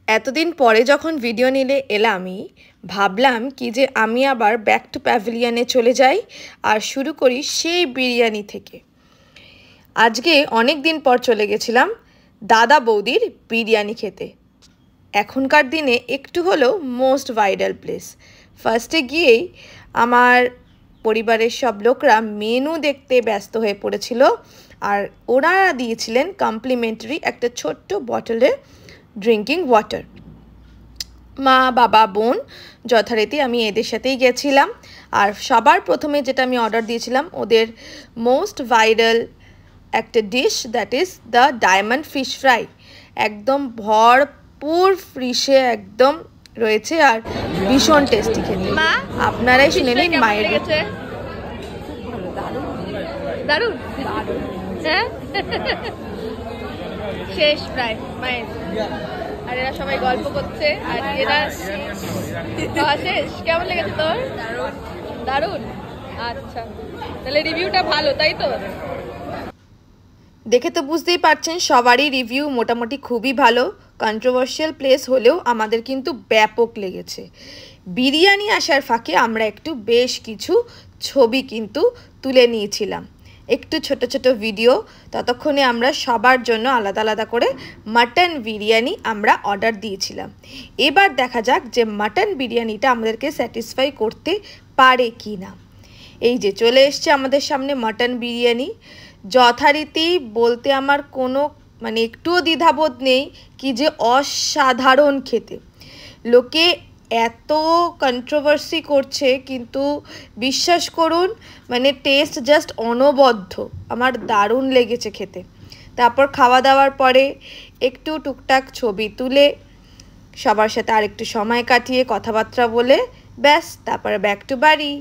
এতদিন পরে যখন ভিডিও নিলে এলামই ভাবলাম কি যে আমি আবার ব্যাক টু প্যাভিলিয়নে চলে যাই আর শুরু করি সেই বিরিয়ানি থেকে। আজকে অনেক দিন পর চলে গেছিলাম দাদা বৌদির বিরিয়ানি খেতে। এখনকার দিনে একটু হলেও মোস্ট ভাইরাল প্লেস। ফার্স্টে গিয়েই আমার পরিবারের সব লোকরা মেনু দেখতে ব্যস্ত হয়ে পড়েছিল আর ওরা দিয়েছিলেন কমপ্লিমেন্টারি একটা ছোট্ট বটলে ড্রিঙ্কিং ওয়াটার। মা বাবা বোন যথারীতি আমি এদের সাথেই গেছিলাম। আর সবার প্রথমে যেটা আমি অর্ডার দিয়েছিলাম ওদের মোস্ট ভাইরাল একটা dish, that is the diamond fish fry. একদম ভরপুর ফিশে একদম রয়েছে আর ভীষণ টেস্টি খেতে। আপনারাই শুনে নিন মায়ের। দারুণ হ্যাঁ শেষ প্রায় মায়ের। আর এরা সবাই গল্প করছে আর এরা শেষ। কেমন লেগেছে তোর? দারুণ। আচ্ছা তাহলে রিভিউটা ভালো তাই তো? দেখে তো বুঝতেই পারছেন সবারই রিভিউ মোটামুটি খুবই ভালো। কন্ট্রোভার্সিয়াল প্লেস হলেও আমাদের কিন্তু ব্যাপক লেগেছে। বিরিয়ানি আসার ফাঁকে আমরা একটু বেশ কিছু ছবি কিন্তু তুলে নিয়েছিলাম, একটু ছোট ছোট ভিডিও। ততক্ষণে আমরা সবার জন্য আলাদা আলাদা করে মাটন বিরিয়ানি আমরা অর্ডার দিয়েছিলাম। এবার দেখা যাক যে মাটন বিরিয়ানিটা আমাদেরকে স্যাটিসফাই করতে পারে কি না। এই যে চলে এসছে আমাদের সামনে মাটন বিরিয়ানি। যথারীতি বলতে আমার কোনো একটুও দ্বিধাবোধ নেই কি যে অসাধারণ খেতে। লোকে এত কন্ট্রোভার্সি করছে কিন্তু বিশ্বাস করুন টেস্ট জাস্ট অনবদ্য। আমার দারুণ লেগেছে খেতে। তারপর খাওয়া দাওয়ার পরে একটু টুকটাক ছবি তুলে সবার সাথে আরেকটু সময় কাটিয়ে কথাবার্তা বলে ব্যাস তারপরে ব্যাক টু বাড়ি।